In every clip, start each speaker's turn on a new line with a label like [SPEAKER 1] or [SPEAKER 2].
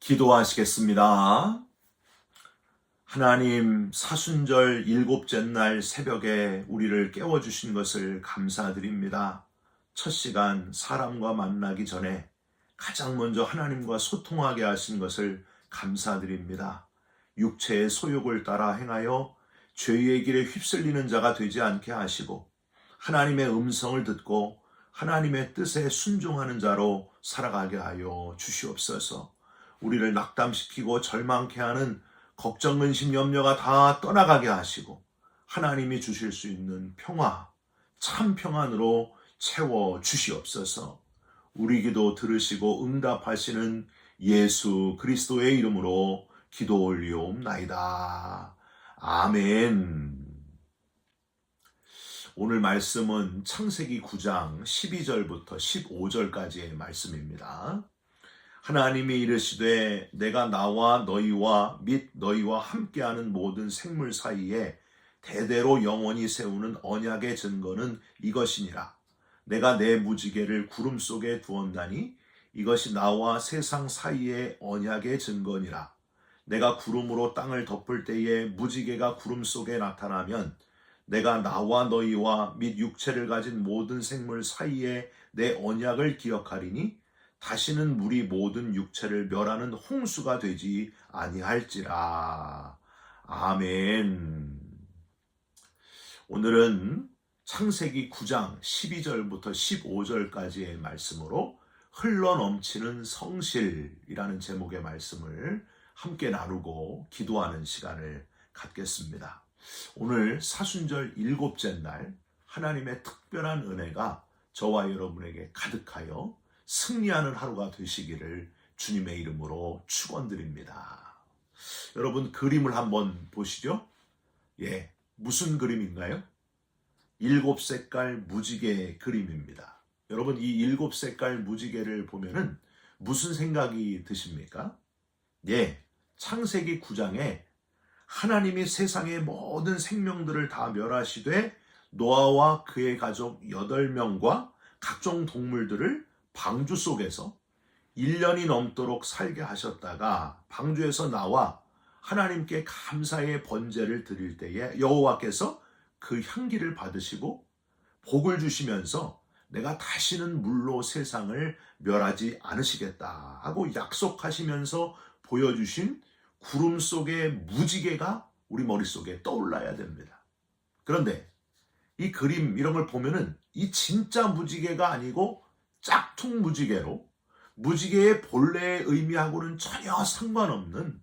[SPEAKER 1] 기도하시겠습니다. 하나님, 사순절 일곱째 날 새벽에 우리를 깨워주신 것을 감사드립니다. 첫 시간 사람과 만나기 전에 가장 먼저 하나님과 소통하게 하신 것을 감사드립니다. 육체의 소욕을 따라 행하여 죄의 길에 휩쓸리는 자가 되지 않게 하시고 하나님의 음성을 듣고 하나님의 뜻에 순종하는 자로 살아가게 하여 주시옵소서. 우리를 낙담시키고 절망케 하는 걱정, 근심, 염려가 다 떠나가게 하시고 하나님이 주실 수 있는 평화, 참 평안으로 채워 주시옵소서. 우리 기도 들으시고 응답하시는 예수 그리스도의 이름으로 기도 올리옵나이다. 아멘. 오늘 말씀은 창세기 9장 12절부터 15절까지의 말씀입니다. 하나님이 이르시되 내가 나와 너희와 및 너희와 함께하는 모든 생물 사이에 대대로 영원히 세우는 언약의 증거는 이것이니라. 내가 내 무지개를 구름 속에 두었나니 이것이 나와 세상 사이의 언약의 증거니라. 내가 구름으로 땅을 덮을 때에 무지개가 구름 속에 나타나면 내가 나와 너희와 및 육체를 가진 모든 생물 사이에 내 언약을 기억하리니 다시는 물이 모든 육체를 멸하는 홍수가 되지 아니할지라. 아멘. 오늘은 창세기 9장 12절부터 15절까지의 말씀으로 흘러넘치는 성실이라는 제목의 말씀을 함께 나누고 기도하는 시간을 갖겠습니다. 오늘 사순절 일곱째 날 하나님의 특별한 은혜가 저와 여러분에게 가득하여 승리하는 하루가 되시기를 주님의 이름으로 축원드립니다. 여러분, 그림을 한번 보시죠. 무슨 그림인가요? 7색깔 무지개 그림입니다. 여러분, 이 7색깔 무지개를 보면은 무슨 생각이 드십니까? 창세기 9장에 하나님이 세상의 모든 생명들을 다 멸하시되 노아와 그의 가족 8명과 각종 동물들을 방주 속에서 1년이 넘도록 살게 하셨다가 방주에서 나와 하나님께 감사의 번제를 드릴 때에 여호와께서 그 향기를 받으시고 복을 주시면서 내가 다시는 물로 세상을 멸하지 않으시겠다 하고 약속하시면서 보여주신 구름 속의 무지개가 우리 머릿속에 떠올라야 됩니다. 그런데 이 그림 이런 걸 보면은 이 진짜 무지개가 아니고 짝퉁 무지개로 무지개의 본래의 의미하고는 전혀 상관없는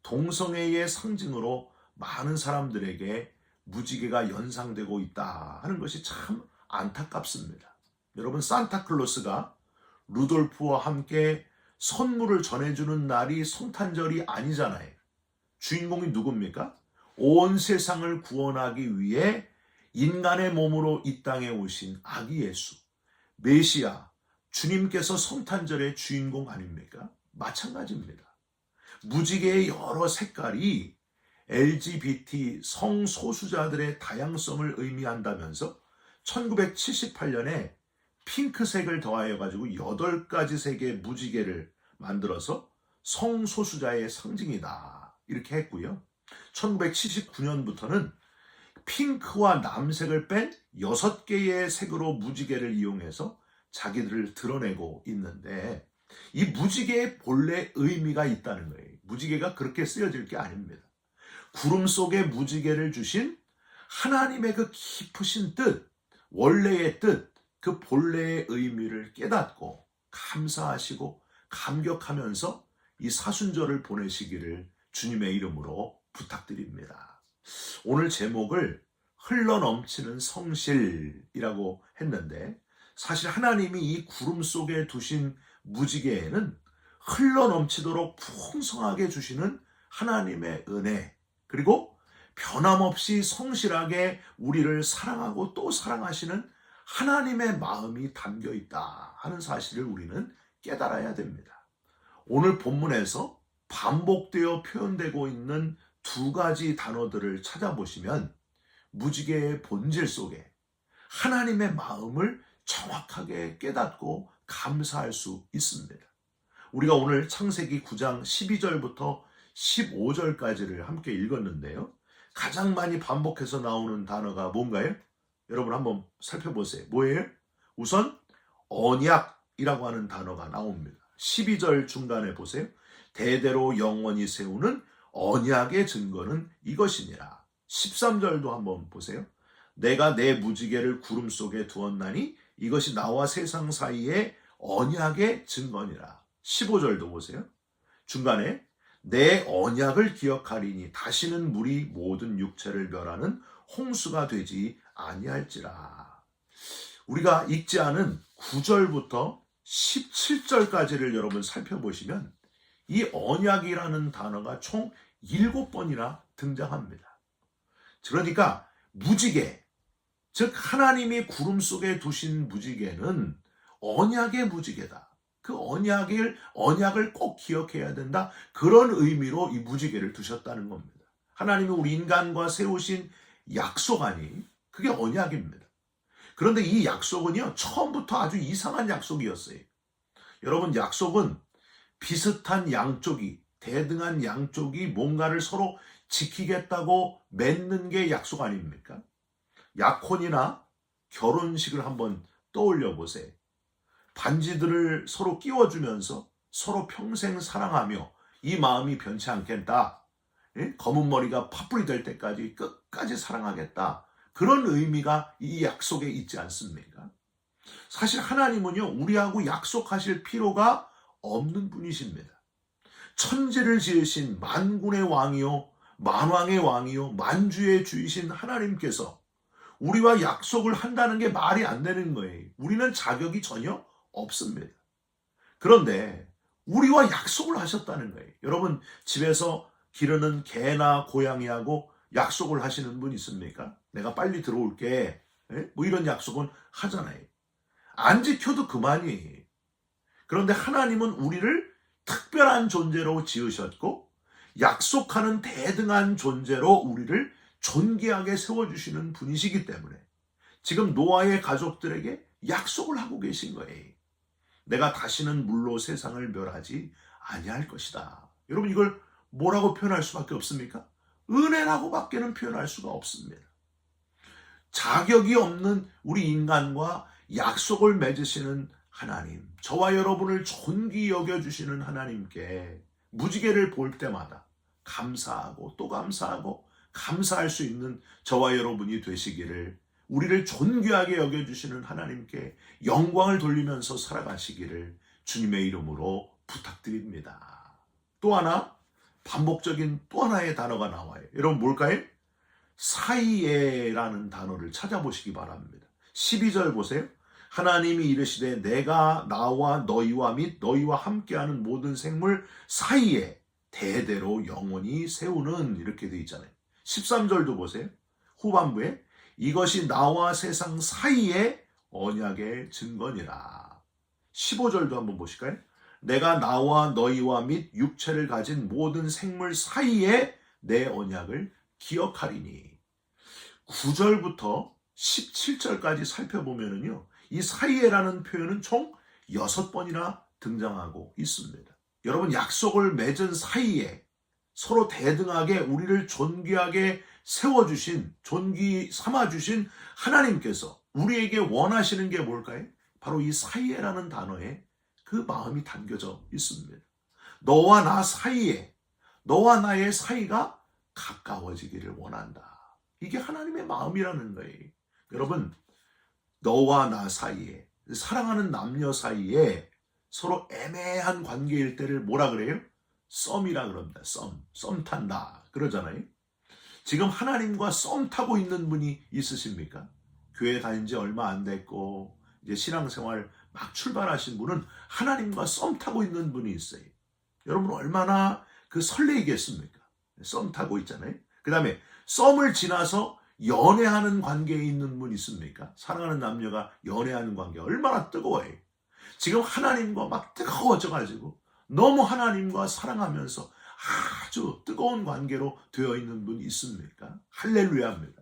[SPEAKER 1] 동성애의 상징으로 많은 사람들에게 무지개가 연상되고 있다 하는 것이 참 안타깝습니다. 여러분, 산타클로스가 루돌프와 함께 선물을 전해주는 날이 성탄절이 아니잖아요. 주인공이 누굽니까? 온 세상을 구원하기 위해 인간의 몸으로 이 땅에 오신 아기 예수, 메시아, 주님께서 성탄절의 주인공 아닙니까? 마찬가지입니다. 무지개의 여러 색깔이 LGBT 성소수자들의 다양성을 의미한다면서 1978년에 핑크색을 더하여 가지고 8가지 색의 무지개를 만들어서 성소수자의 상징이다 이렇게 했고요. 1979년부터는 핑크와 남색을 뺀 6개의 색으로 무지개를 이용해서 자기들을 드러내고 있는데 이 무지개의 본래 의미가 있다는 거예요. 무지개가 그렇게 쓰여질 게 아닙니다. 구름 속에 무지개를 주신 하나님의 그 깊으신 뜻, 원래의 뜻, 그 본래의 의미를 깨닫고 감사하시고 감격하면서 이 사순절을 보내시기를 주님의 이름으로 부탁드립니다. 오늘 제목을 흘러넘치는 성실이라고 했는데 사실 하나님이 이 구름 속에 두신 무지개에는 흘러넘치도록 풍성하게 주시는 하나님의 은혜, 그리고 변함없이 성실하게 우리를 사랑하고 또 사랑하시는 하나님의 마음이 담겨 있다 하는 사실을 우리는 깨달아야 됩니다. 오늘 본문에서 반복되어 표현되고 있는 2가지 단어들을 찾아보시면 무지개의 본질 속에 하나님의 마음을 정확하게 깨닫고 감사할 수 있습니다. 우리가 오늘 창세기 9장 12절부터 15절까지를 함께 읽었는데요. 가장 많이 반복해서 나오는 단어가 뭔가요? 여러분 한번 살펴보세요. 뭐예요? 우선 언약이라고 하는 단어가 나옵니다. 12절 중간에 보세요. 대대로 영원히 세우는 언약의 증거는 이것이니라. 13절도 한번 보세요. 내가 내 무지개를 구름 속에 두었나니 이것이 나와 세상 사이의 언약의 증거니라. 15절도 보세요. 중간에 내 언약을 기억하리니 다시는 물이 모든 육체를 멸하는 홍수가 되지 아니할지라. 우리가 읽지 않은 9절부터 17절까지를 여러분 살펴보시면 이 언약이라는 단어가 총 7번이나 등장합니다. 그러니까 무지개, 즉 하나님이 구름 속에 두신 무지개는 언약의 무지개다. 그 언약을 꼭 기억해야 된다. 그런 의미로 이 무지개를 두셨다는 겁니다. 하나님이 우리 인간과 세우신 약속하니 그게 언약입니다. 그런데 이 약속은요, 처음부터 아주 이상한 약속이었어요. 여러분, 약속은 비슷한 양쪽이, 대등한 양쪽이 뭔가를 서로 지키겠다고 맺는 게 약속 아닙니까? 약혼이나 결혼식을 한번 떠올려 보세요. 반지들을 서로 끼워주면서 서로 평생 사랑하며 이 마음이 변치 않겠다. 검은 머리가 팥불이 될 때까지 끝까지 사랑하겠다. 그런 의미가 이 약속에 있지 않습니까? 사실 하나님은요, 우리하고 약속하실 필요가 없는 분이십니다. 천지를 지으신 만군의 왕이요, 만왕의 왕이요, 만주의 주이신 하나님께서 우리와 약속을 한다는 게 말이 안 되는 거예요. 우리는 자격이 전혀 없습니다. 그런데 우리와 약속을 하셨다는 거예요. 여러분, 집에서 기르는 개나 고양이하고 약속을 하시는 분 있습니까? 내가 빨리 들어올게. 뭐 이런 약속은 하잖아요. 안 지켜도 그만이에요. 그런데 하나님은 우리를 특별한 존재로 지으셨고 약속하는 대등한 존재로 우리를 존귀하게 세워주시는 분이시기 때문에 지금 노아의 가족들에게 약속을 하고 계신 거예요. 내가 다시는 물로 세상을 멸하지 아니할 것이다. 여러분, 이걸 뭐라고 표현할 수밖에 없습니까? 은혜라고 밖에는 표현할 수가 없습니다. 자격이 없는 우리 인간과 약속을 맺으시는 하나님, 저와 여러분을 존귀 여겨주시는 하나님께 무지개를 볼 때마다 감사하고 또 감사하고 감사할 수 있는 저와 여러분이 되시기를, 우리를 존귀하게 여겨주시는 하나님께 영광을 돌리면서 살아가시기를 주님의 이름으로 부탁드립니다. 또 하나, 반복적인 또 하나의 단어가 나와요. 여러분, 뭘까요? 사이에라는 단어를 찾아보시기 바랍니다. 12절 보세요. 하나님이 이르시되 내가 나와 너희와 및 너희와 함께하는 모든 생물 사이에 대대로 영원히 세우는, 이렇게 되어 있잖아요. 13절도 보세요. 후반부에 이것이 나와 세상 사이의 언약의 증거니라. 15절도 한번 보실까요? 내가 나와 너희와 및 육체를 가진 모든 생물 사이에 내 언약을 기억하리니. 9절부터 17절까지 살펴보면요, 이 사이에라는 표현은 총 6번이나 등장하고 있습니다. 여러분, 약속을 맺은 사이에 서로 대등하게 우리를 존귀하게 세워주신, 존귀 삼아주신 하나님께서 우리에게 원하시는 게 뭘까요? 바로 이 사이에라는 단어에 그 마음이 담겨져 있습니다. 너와 나 사이에, 너와 나의 사이가 가까워지기를 원한다. 이게 하나님의 마음이라는 거예요. 여러분, 너와 나 사이에, 사랑하는 남녀 사이에 서로 애매한 관계일 때를 뭐라 그래요? 썸이라 그럽니다. 썸 탄다 그러잖아요. 지금 하나님과 썸 타고 있는 분이 있으십니까? 교회 다닌 지 얼마 안 됐고 이제 신앙생활 막 출발하신 분은 하나님과 썸 타고 있는 분이 있어요. 여러분, 얼마나 그 설레이겠습니까? 썸 타고 있잖아요. 그 다음에 썸을 지나서 연애하는 관계에 있는 분 있습니까? 사랑하는 남녀가 연애하는 관계 얼마나 뜨거워요. 지금 하나님과 막 뜨거워져가지고 너무 하나님과 사랑하면서 아주 뜨거운 관계로 되어 있는 분 있습니까? 할렐루야입니다.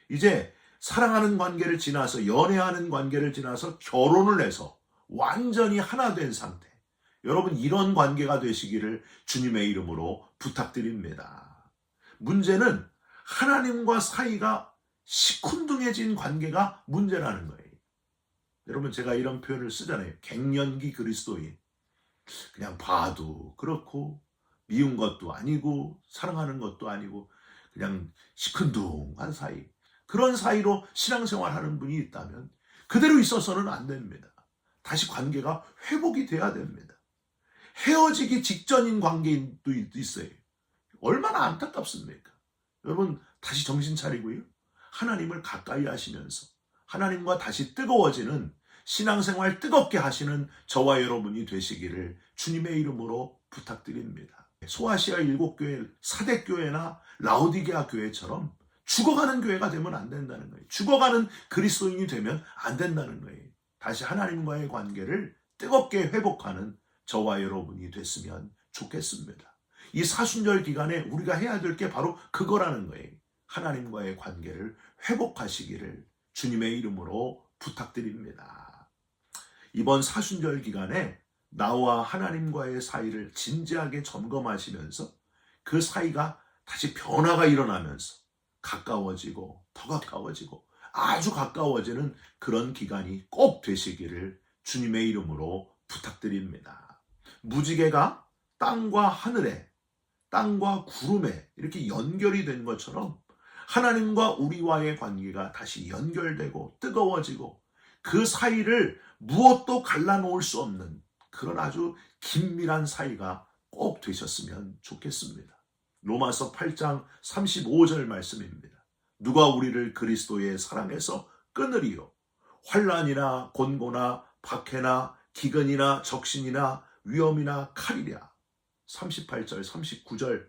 [SPEAKER 1] 이제 사랑하는 관계를 지나서, 연애하는 관계를 지나서 결혼을 해서 완전히 하나 된 상태, 여러분, 이런 관계가 되시기를 주님의 이름으로 부탁드립니다. 문제는 하나님과 사이가 시큰둥해진 관계가 문제라는 거예요. 여러분, 제가 이런 표현을 쓰잖아요. 갱년기 그리스도인. 그냥 봐도 그렇고 미운 것도 아니고 사랑하는 것도 아니고 그냥 시큰둥한 사이. 그런 사이로 신앙생활하는 분이 있다면 그대로 있어서는 안 됩니다. 다시 관계가 회복이 돼야 됩니다. 헤어지기 직전인 관계도 있어요. 얼마나 안타깝습니까? 여러분, 다시 정신 차리고요. 하나님을 가까이 하시면서 하나님과 다시 뜨거워지는 신앙생활 뜨겁게 하시는 저와 여러분이 되시기를 주님의 이름으로 부탁드립니다. 소아시아 7교회, 사대교회나 라오디게아 교회처럼 죽어가는 교회가 되면 안 된다는 거예요. 죽어가는 그리스도인이 되면 안 된다는 거예요. 다시 하나님과의 관계를 뜨겁게 회복하는 저와 여러분이 됐으면 좋겠습니다. 이 사순절 기간에 우리가 해야 될 게 바로 그거라는 거예요. 하나님과의 관계를 회복하시기를 주님의 이름으로 부탁드립니다. 이번 사순절 기간에 나와 하나님과의 사이를 진지하게 점검하시면서 그 사이가 다시 변화가 일어나면서 가까워지고 더 가까워지고 아주 가까워지는 그런 기간이 꼭 되시기를 주님의 이름으로 부탁드립니다. 무지개가 땅과 하늘에, 땅과 구름에 이렇게 연결이 된 것처럼 하나님과 우리와의 관계가 다시 연결되고 뜨거워지고 그 사이를 무엇도 갈라놓을 수 없는 그런 아주 긴밀한 사이가 꼭 되셨으면 좋겠습니다. 로마서 8장 35절 말씀입니다. 누가 우리를 그리스도의 사랑에서 끊으리요? 환난이나 곤고나 박해나 기근이나 적신이나 위험이나 칼이랴. 38절 39절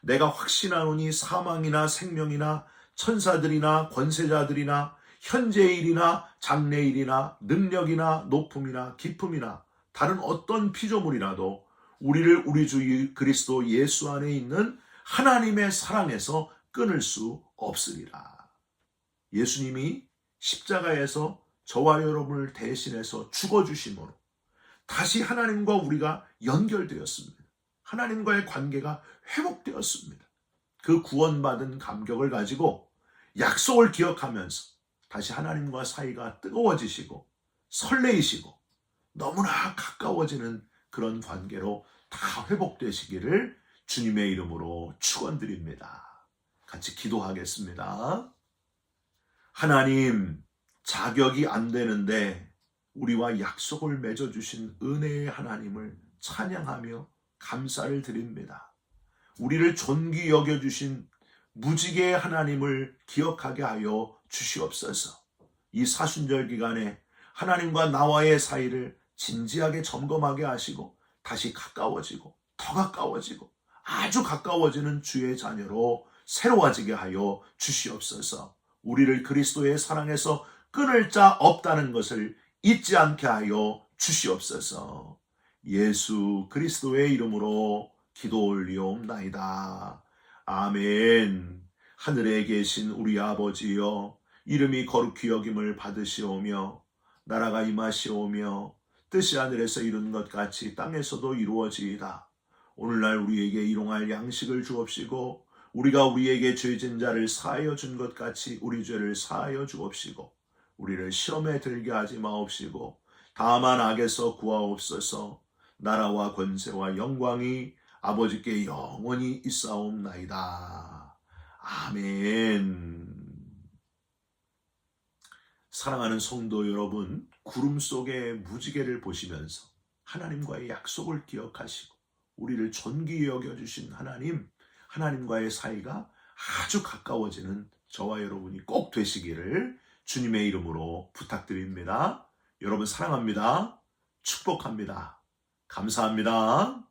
[SPEAKER 1] 내가 확신하노니 사망이나 생명이나 천사들이나 권세자들이나 현재의 일이나 장래의 일이나 능력이나 높음이나 깊음이나 다른 어떤 피조물이라도 우리를 우리 주 그리스도 예수 안에 있는 하나님의 사랑에서 끊을 수 없으리라. 예수님이 십자가에서 저와 여러분을 대신해서 죽어주심으로 다시 하나님과 우리가 연결되었습니다. 하나님과의 관계가 회복되었습니다. 그 구원받은 감격을 가지고 약속을 기억하면서 다시 하나님과 사이가 뜨거워지시고 설레이시고 너무나 가까워지는 그런 관계로 다 회복되시기를 주님의 이름으로 축원드립니다. 같이 기도하겠습니다. 하나님, 자격이 안 되는데 우리와 약속을 맺어주신 은혜의 하나님을 찬양하며 감사를 드립니다. 우리를 존귀 여겨주신 무지개의 하나님을 기억하게 하여 주시옵소서. 이 사순절 기간에 하나님과 나와의 사이를 진지하게 점검하게 하시고 다시 가까워지고 더 가까워지고 아주 가까워지는 주의 자녀로 새로워지게 하여 주시옵소서. 우리를 그리스도의 사랑에서 끊을 자 없다는 것을 잊지 않게 하여 주시옵소서. 예수 그리스도의 이름으로 기도 올리옵나이다. 아멘. 하늘에 계신 우리 아버지여, 이름이 거룩히 여김을 받으시오며 나라가 임하시오며 뜻이 하늘에서 이룬 것 같이 땅에서도 이루어지이다. 오늘날 우리에게 일용할 양식을 주옵시고 우리가 우리에게 죄진 자를 사하여 준 것 같이 우리 죄를 사하여 주옵시고 우리를 시험에 들게 하지 마옵시고 다만 악에서 구하옵소서. 나라와 권세와 영광이 아버지께 영원히 있사옵나이다. 아멘. 사랑하는 성도 여러분, 구름 속의 무지개를 보시면서 하나님과의 약속을 기억하시고 우리를 존귀히 여겨주신 하나님, 하나님과의 사이가 아주 가까워지는 저와 여러분이 꼭 되시기를 주님의 이름으로 부탁드립니다. 여러분 사랑합니다. 축복합니다. 감사합니다.